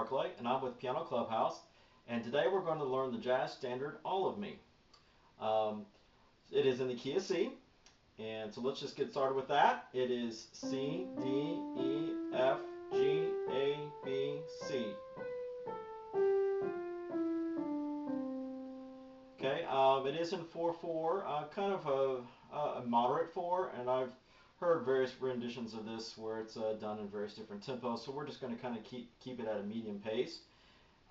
Barclay, and I'm with Piano Clubhouse, and today we're going to learn the jazz standard All of Me. It is in the key of C, and so let's just get started with that. It is C, D, E, F, G, A, B, C. Okay, it is in 4/4, kind of a moderate 4, and I've heard various renditions of this where it's done in various different tempos, so we're just going to kind of keep it at a medium pace.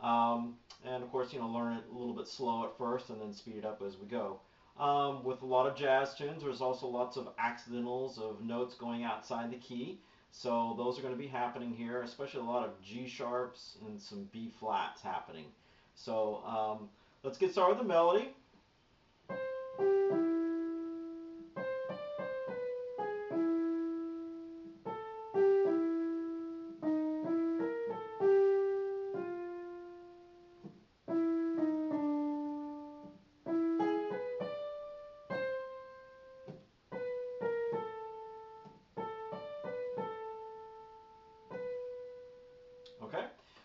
And of course, learn it a little bit slow at first and then speed it up as we go. With a lot of jazz tunes, there's also lots of accidentals of notes going outside the key. So those are going to be happening here, especially a lot of G sharps and some B flats happening. So let's get started with the melody. Okay,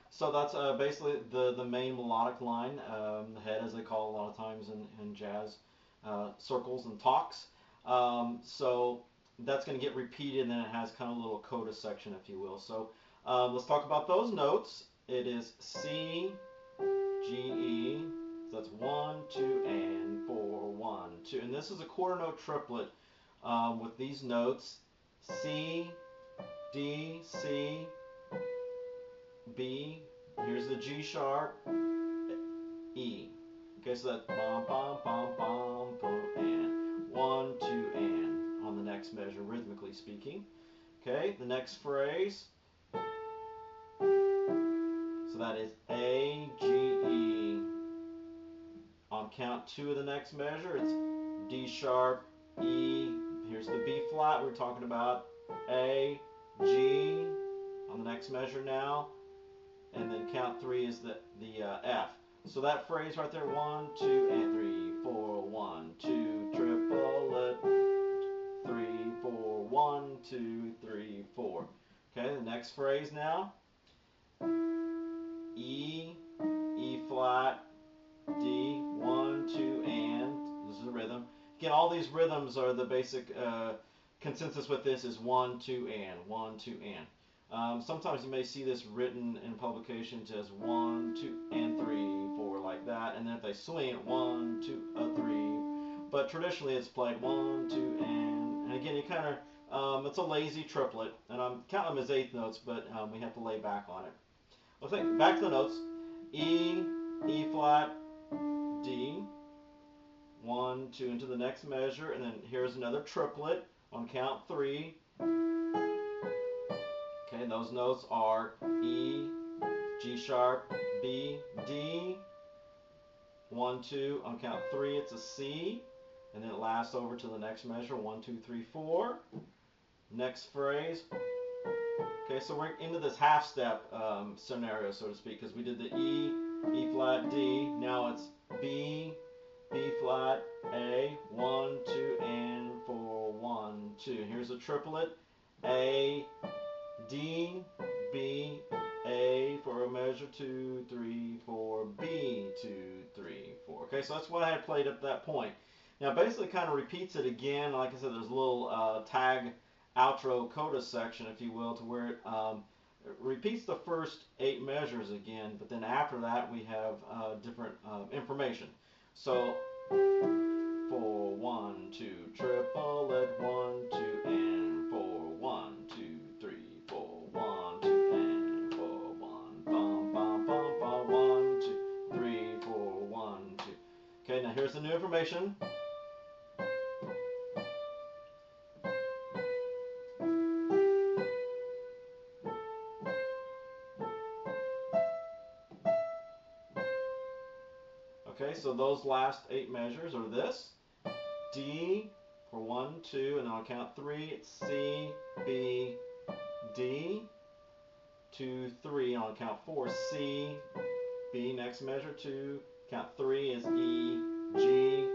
so that's basically the main melodic line, the head, as they call it a lot of times in jazz circles and talks. So that's going to get repeated, and then it has kind of a little coda section, if you will. So let's talk about those notes. It is C, G, E. So that's 1, 2, and 4, 1, 2. And this is a quarter note triplet with these notes: C, D, C, B, here's the G sharp, E. Okay, so that's bum, bum, bum, bum, boom, and 1, 2, and on the next measure, rhythmically speaking. Okay, the next phrase, so that is A, G, E. On count 2 of the next measure, it's D sharp, E. Here's the B flat we were talking about, A, G. On the next measure now. And then count 3 is the F. So that phrase right there, 1, 2, and 3, 4, 1, 2, triplet, 3, 4, 1, 2, 3, 4. Okay, the next phrase now, E, E flat, D, 1, 2, and, this is a rhythm. Again, all these rhythms are the basic consensus with this is 1, 2, and, 1, 2, and. Sometimes you may see this written in publications as 1, 2, and 3, 4, like that. And then if they swing it, 1, 2, 3. But traditionally it's played 1, 2, and again, you kind of, it's a lazy triplet. And I'm counting them as eighth notes, but we have to lay back on it. Well, think back to the notes: E, E flat, D. 1, 2 into the next measure, and then here's another triplet on count 3. Okay, those notes are E, G sharp, B, D. 1, 2, on count 3 it's a C, and then it lasts over to the next measure, 1, 2, 3, 4. Next phrase. Okay, so we're into this half step scenario, so to speak, because we did the E, E flat, D. Now it's B, B flat, A, 1, 2, and 4, 1, 2. Here's a triplet: A, D, B, A for a measure, 2, 3, 4, B, 2, 3, 4. Okay, so that's what I had played up to that point. Now, basically, kind of repeats it again. Like I said, there's a little tag outro coda section, if you will, to where it repeats the first 8 measures again, but then after that we have different information. So, 4, 1, 2, triplet, 1, 2, and 4, 1, 2, 3, 4, 1, 2, and 4, 1, bum, bum, bum, bum, 1, 2, 3, 4, 1, 2. Okay, now here's the new information. Okay, so those last 8 measures are this: D for 1, 2, and on count 3 it's C, B, D, 2, 3, on count 4 C, B, next measure 2, count 3 is E, G,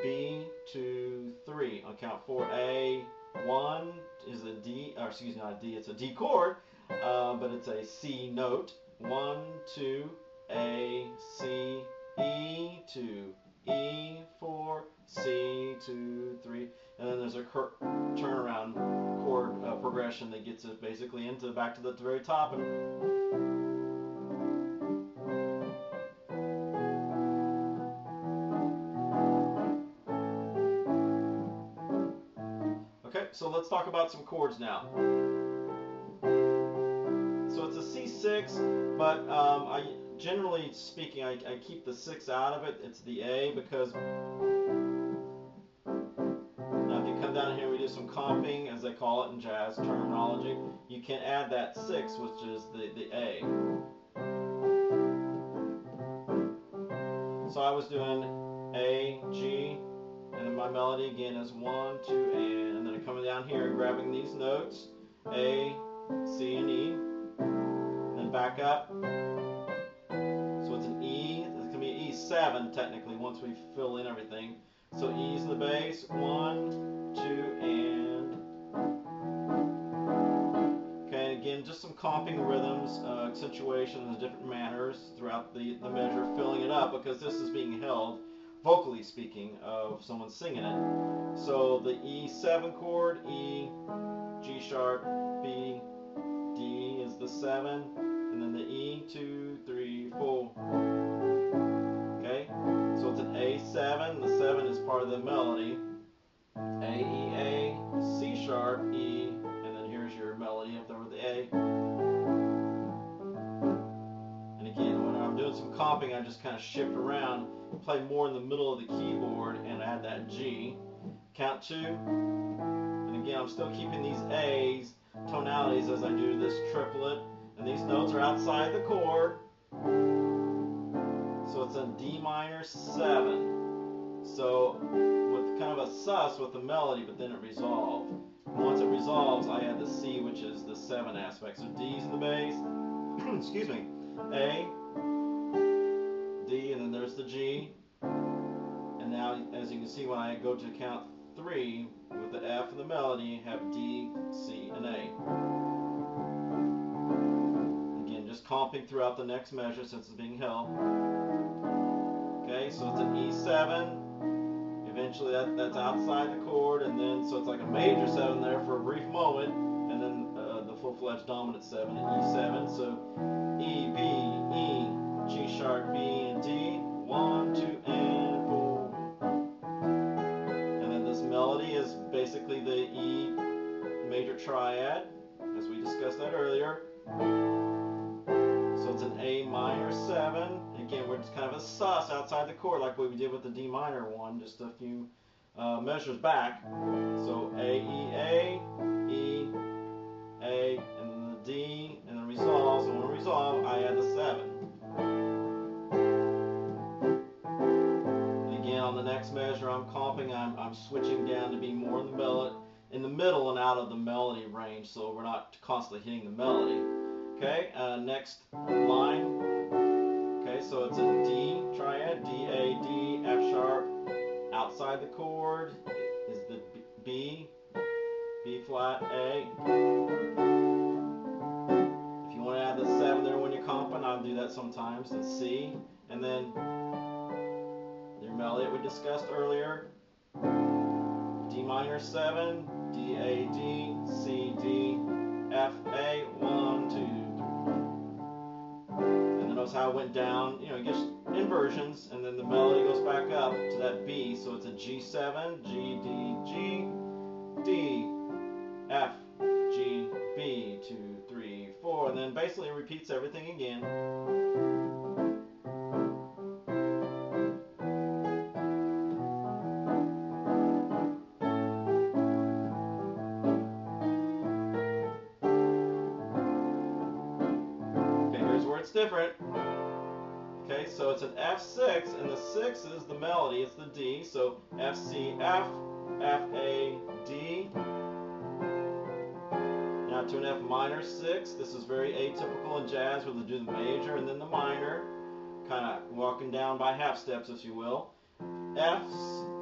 B, 2, 3, on count 4 A, 1 is a D, or excuse me, not a D, it's a D chord, but it's a C note. 1, 2, A, C, E, 2, E, 4, C, 2, 3, and then there's a turnaround chord progression that gets it basically into back to the very top. Okay, so let's talk about some chords now. So it's a C6, but generally speaking, I keep the 6 out of it. It's the A because now if you come down here, we do some comping, as they call it in jazz terminology. You can add that 6, which is the A. So I was doing A, G, and then my melody again is 1, 2, and then I'm coming down here and grabbing these notes, A, C, and E, and then back up. So it's an E, it's going to be an E7 technically once we fill in everything. So E's the bass, 1, 2, and okay, and again, just some comping rhythms, accentuation in the different manners throughout the measure, filling it up because this is being held, vocally speaking, of someone singing it. So the E7 chord, E, G sharp, B, D is the 7, and then the E, 2, 3, 4. Okay, so it's an A7, the 7 is part of the melody. A, E, A, C sharp, E, and then here's your melody up there with the A. And again, when I'm doing some comping, I just kind of shift around, play more in the middle of the keyboard, and add that G. Count 2, and again, I'm still keeping these A's, tonalities as I do this triplet, and these notes are outside the chord. So it's a D minor 7. So with kind of a sus with the melody, but then it resolved. And once it resolves, I add the C, which is the 7 aspect. So D's in the bass, excuse me, A, D, and then there's the G. And now, as you can see, when I go to count 3 with the F and the melody, have D, C, and A. Again, just comping throughout the next measure since it's being held. Okay, so it's an E7. Eventually that's outside the chord, and then so it's like a major 7 there for a brief moment, and then the full-fledged dominant 7 at E7. So E, B, E, G sharp, B, and D. 1, 2, and 4. And then this melody is basically the E major triad, as we discussed that earlier. So it's an A minor 7. Again, we're just kind of a sus outside the chord like what we did with the D minor one just a few measures back. So A, E, A, and then the D, and then resolve. So when we resolve, I add the 7. And again, on the next measure, I'm comping. I'm switching down to be more in the middle and out of the melody range, so we're not constantly hitting the melody. Okay, next line. Okay, so it's a D triad, D, A, D, F sharp. Outside the chord is the B, B flat, A. If you want to add the 7 there when you're comping, I'll do that sometimes, then C. And then your melody that we discussed earlier, D minor 7, D, A, D, C, D, F, A, 1, 2, 3. And then notice how it went down, it gets inversions, and then the melody goes back up to that B, so it's a G7, G, D, G, D, F, G, B, 2, 3, 4, and then basically it repeats everything again. It's different. Okay, so it's an F6, and the 6 is the melody, it's the D, so F, C, F, F, A, D. Now to an F minor 6, this is very atypical in jazz where they do the major and then the minor, kind of walking down by half steps, if you will. F,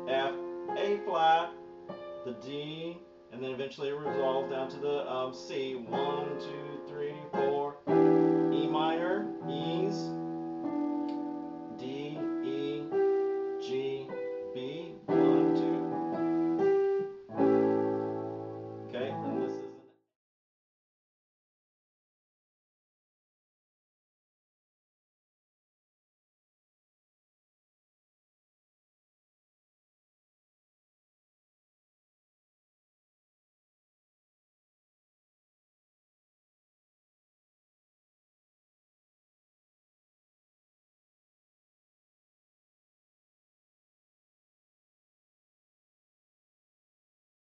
F, A flat, the D, and then eventually it resolves down to the C, 1, 2,